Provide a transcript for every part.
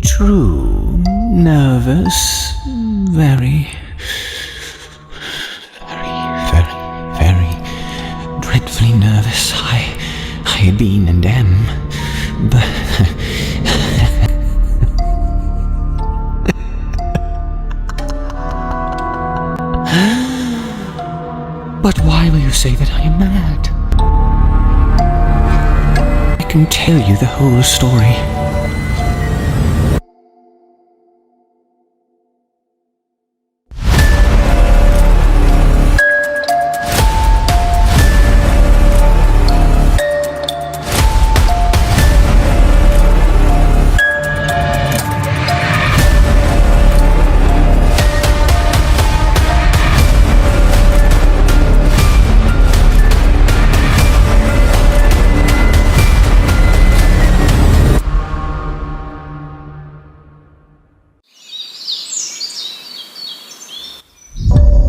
True, nervous, very, dreadfully nervous. I had been and am, but but why will you say that I am mad? I can tell you the whole story.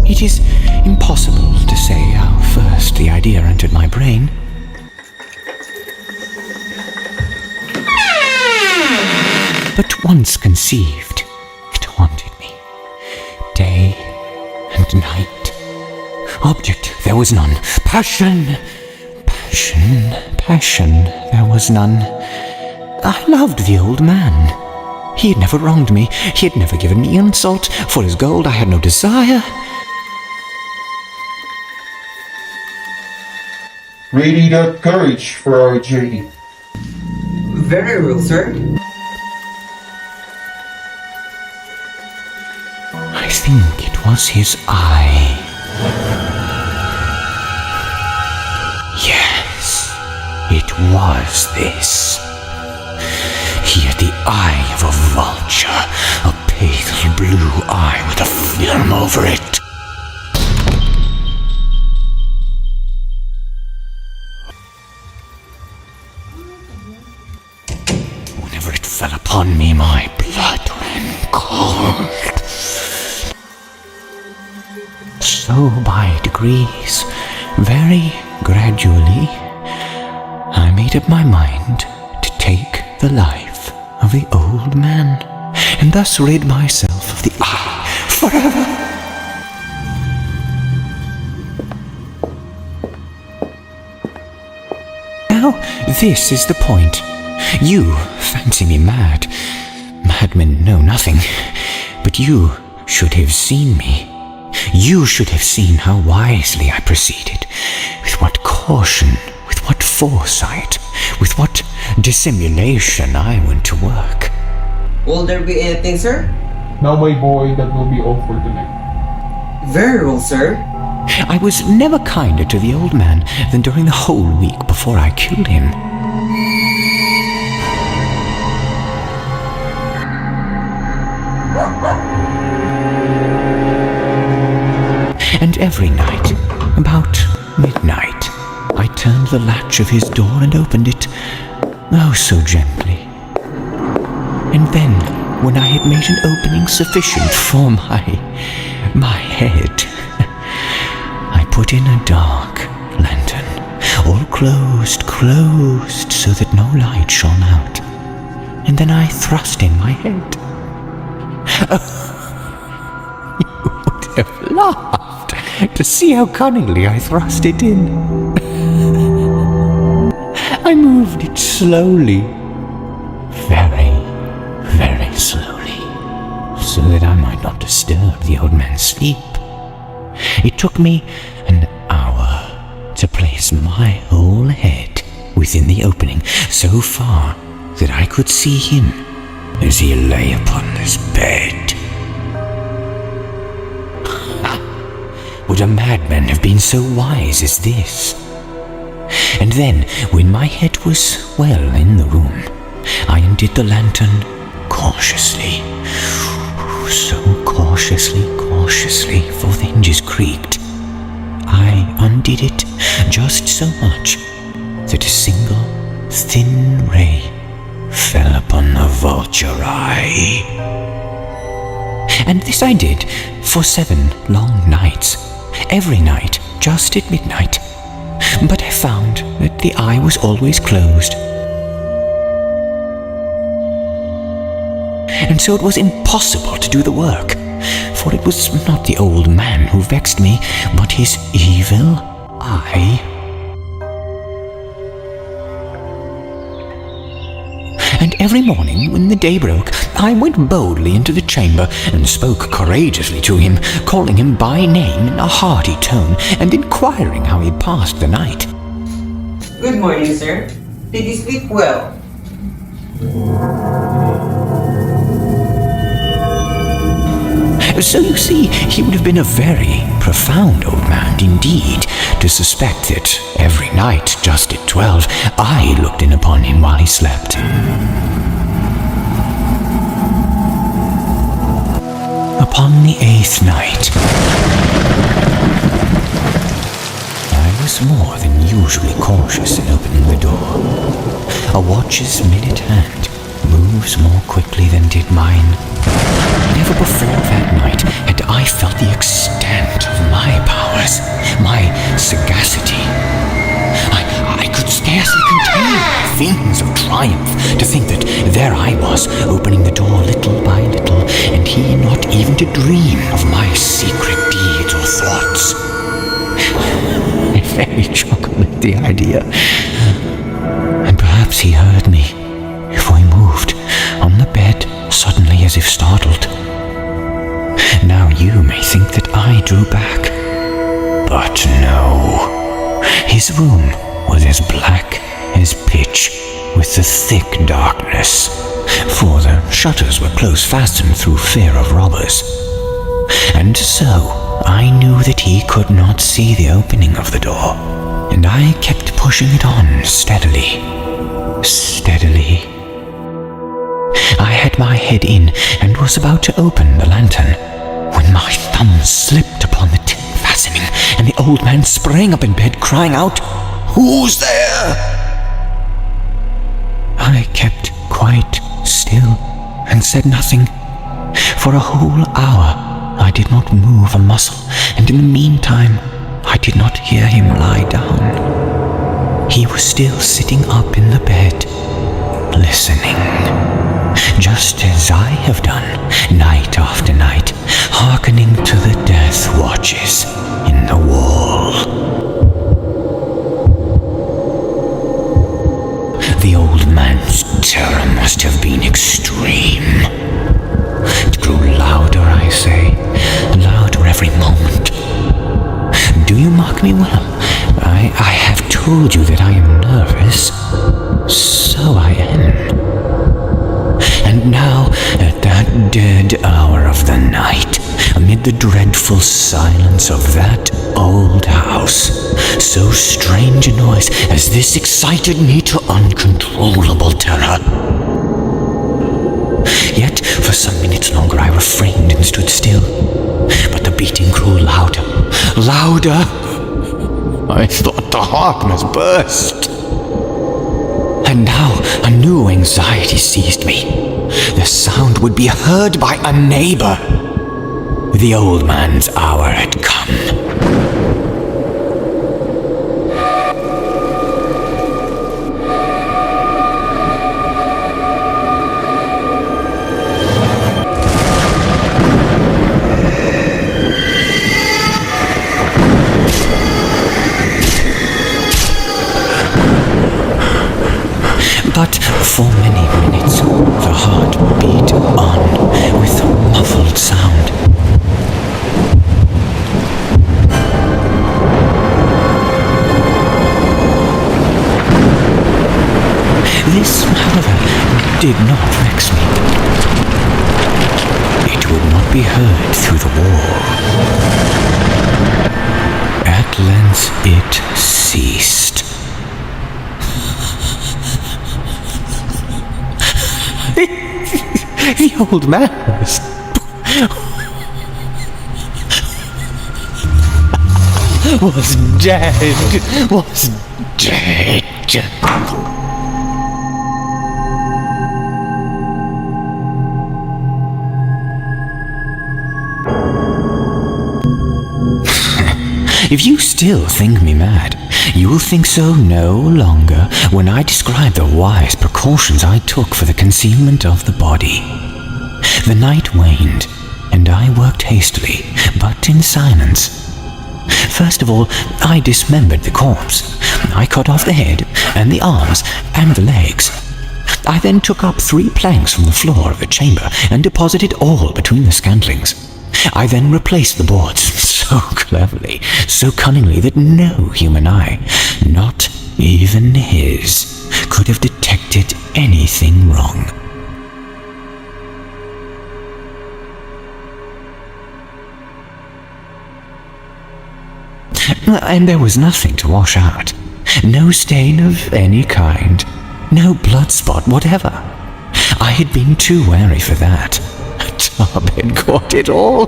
It is impossible to say how first the idea entered my brain. But once conceived, it haunted me. Day and night. Object, there was none. Passion, there was none. I loved the old man. He had never wronged me. He had never given me insult. For his gold I had no desire. We need that courage for our journey. Very well, sir. I think it was his eye. Yes, it was this. He had the eye of a vulture, a pale blue eye with a film over it. Whenever it fell upon me, my blood ran cold. So by degrees, very gradually, I made up my mind to take the life of the old man, and thus rid myself of the eye forever. Now, this is the point. You fancy me mad. Madmen know nothing. But you should have seen me. You should have seen how wisely I proceeded, with what caution, with what foresight, with what dissimulation I went to work. Will there be anything, sir? Now, my boy, that will be all for tonight. Very well, sir. I was never kinder to the old man than during the whole week before I killed him. And every night, about midnight, I turned the latch of his door and opened it, oh so gently. And then, when I had made an opening sufficient for my head, I put in a dark lantern, all closed, so that no light shone out. And then I thrust in my head. You would have laughed to see how cunningly I thrust it in. I moved it slowly, very slowly, so that I might not disturb the old man's sleep. It took me an hour to place my whole head within the opening, so far that I could see him as he lay upon his bed. Would a madman have been so wise as this? And then, when my head was well in the room, I undid the lantern cautiously, so cautiously, for the hinges creaked. I undid it just so much that a single thin ray fell upon the vulture eye. And this I did for 7 long nights, every night just at midnight. But I found that the eye was always closed. and so it was impossible to do the work, for it was not the old man who vexed me, but his evil eye. And every morning, when the day broke, I went boldly into the chamber and spoke courageously to him, calling him by name in a hearty tone, and inquiring how he passed the night. Good morning, sir. Did you sleep well? So you see, he would have been a very profound old man indeed to suspect that every night, just at 12, I looked in upon him while he slept. Upon the 8th night, I was more than usually cautious in opening the door. A watch's minute hand moves more quickly than did mine. Never before that night had I felt the extent of my powers, my sagacity. I could scarcely contain feelings of triumph to think that there I was, opening the door little by little, and he not even to dream of my secret deeds or thoughts. I fairly chuckled at the idea, and perhaps he heard me, for he moved on the bed suddenly as if startled. Now you may think that I drew back, but no. His room was as black as pitch with the thick darkness, for the shutters were close fastened through fear of robbers. And so I knew that he could not see the opening of the door, and I kept pushing it on steadily. I had my head in and was about to open the lantern when my thumb slipped upon the tin fastening, and the old man sprang up in bed, crying out, "Who's there?" I kept quite still and said nothing. For a whole hour I did not move a muscle, and in the meantime I did not hear him lie down. He was still sitting up in the bed, listening, just as I have done night after night, hearkening to the death watches in the wall. The old man's terror must have been extreme. It grew louder, I say, louder every moment. Do you mark me well? I have told you that I am nervous. So I am. And now, at that dead hour of the night, amid the dreadful silence of that old house, so strange a noise as this excited me to uncontrollable terror. Yet, for some minutes longer I refrained and stood still, but the beating grew louder. I thought the heart must burst. And now a new anxiety seized me. The sound would be heard by a neighbor. The old man's hour had come. But for many minutes the heart beat on with a muffled sound. This, however, did not vex me. It would not be heard through the wall. At length it ceased. The old man was dead. If you still think me mad, you will think so no longer when I describe the wise precautions I took for the concealment of the body. The night waned, and I worked hastily, but in silence. First of all, I dismembered the corpse. I cut off the head, and the arms, and the legs. I then took up 3 planks from the floor of the chamber and deposited all between the scantlings. I then replaced the boards so cleverly, so cunningly that no human eye, not even his, could have detected anything wrong. And there was nothing to wash out. No stain of any kind. No blood spot whatever. I had been too wary for that. Tub had caught it all.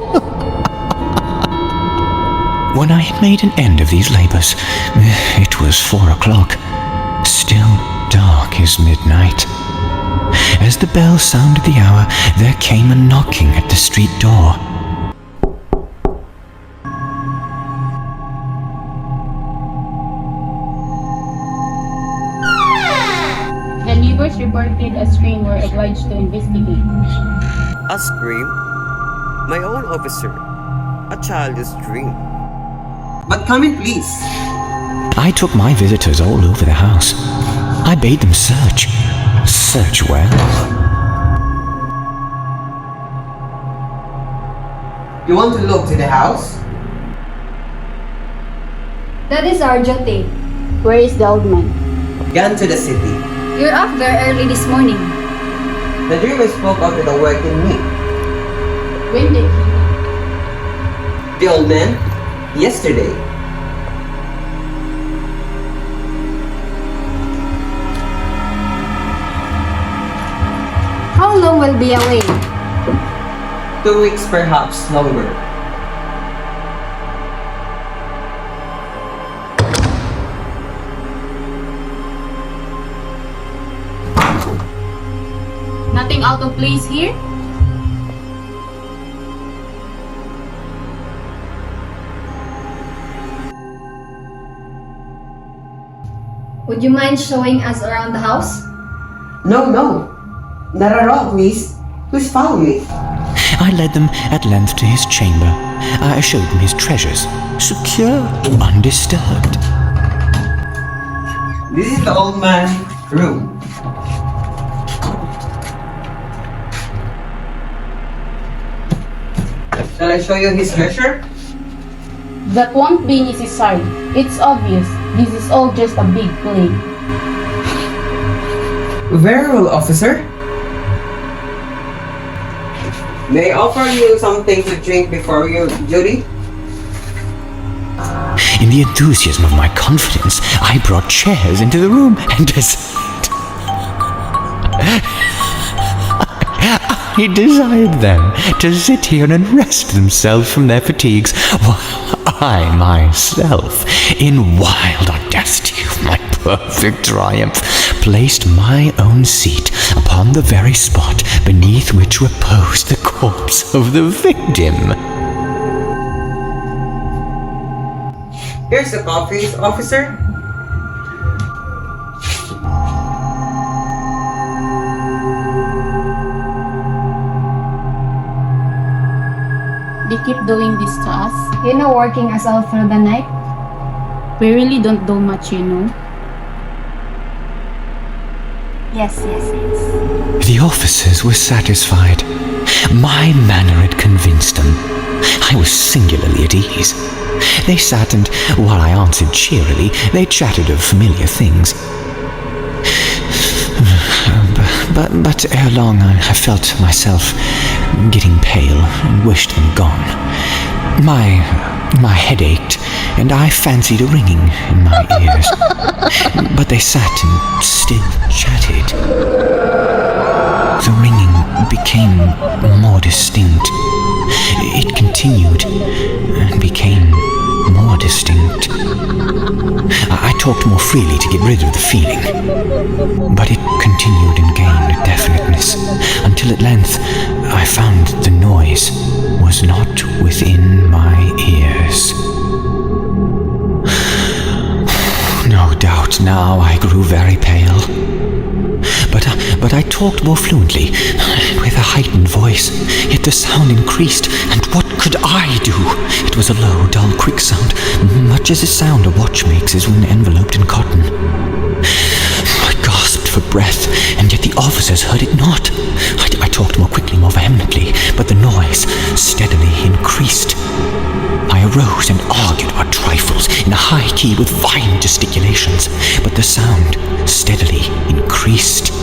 When I had made an end of these labors, it was 4 o'clock. Still dark as midnight. As the bell sounded the hour, there came a knocking at the street door. The neighbors reported a scream. Were obliged to investigate. A scream? My own officer. A childish dream. But come in, please. I took my visitors all over the house. I bade them search. Search well. You want to look to the house? That is our duty. Where is the old man? Gone to the city. You're up very early this morning. The dream I spoke of it awakened me. When did he? The old man? Yesterday. How long will be away? 2 weeks, perhaps longer. Nothing out of place here? Would you mind showing us around the house? No. Not at all, please. Please follow me. I led them at length to his chamber. I showed them his treasures, secure, undisturbed. This is the old man's room. Shall I show you his treasure? That won't be necessary. It's obvious. This is all just a big play. Very well, officer. May I offer you something to drink before your duty? In the enthusiasm of my confidence, I brought chairs into the room and I desired them to sit here and rest themselves from their fatigues, while I myself, in wild audacity of my perfect triumph, placed my own seat upon the very spot beneath which reposed the corpse of the victim. Here's the coffee, officer. They keep doing this to us. You know, working us all through the night. We really don't do much, you know. Yes. The officers were satisfied. My manner had convinced them. I was singularly at ease. They sat, and while I answered cheerily, they chatted of familiar things. But ere long I felt myself getting pale and wished them gone. My head ached, and I fancied a ringing in my ears. But they sat and still chatted. The ringing became more distinct. It continued and became more distinct. I talked more freely to get rid of the feeling, but it continued and gained definiteness, until at length I found the noise was not within my ears. No doubt now I grew very pale, but I talked more fluently, with a heightened voice, yet the sound increased, and what could I do? It was a low, dull, quick sound, much as the sound a watch makes is when enveloped in cotton. I gasped for breath, and yet the officers heard it not. I talked more quickly, more vehemently, but the noise steadily increased. I arose and argued about trifles in a high key with fine gesticulations, but the sound steadily increased.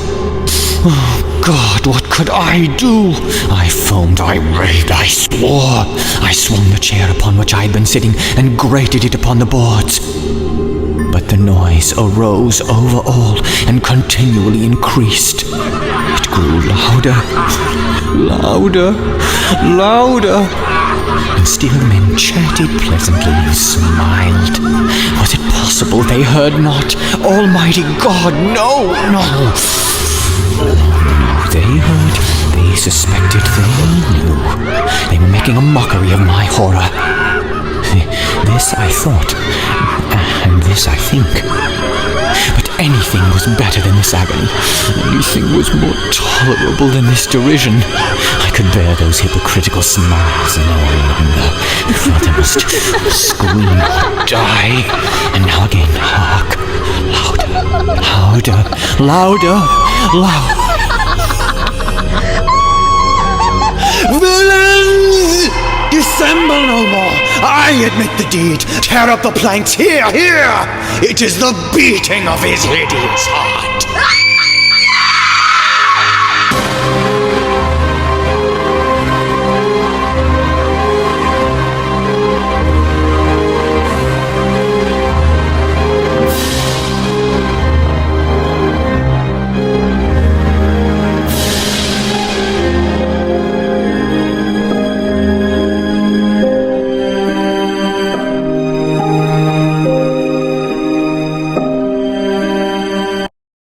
Oh, God, what could I do? I foamed, I raved, I swore. I swung the chair upon which I had been sitting and grated it upon the boards. But the noise arose over all and continually increased. It grew louder, louder, louder. And still men chatted pleasantly and smiled. Was it possible they heard not? Almighty God, no, no! No, they heard, they suspected, they knew. They were making a mockery of my horror. This I thought, and this I think. But anything was better than this agony. Anything was more tolerable than this derision. I could bear those hypocritical smiles no longer. I felt I must scream or die. And now again, hark. Louder, louder, louder, louder. Villains! Dissemble no more! I admit the deed! Tear up the planks! Here! It is the beating of his hideous heart!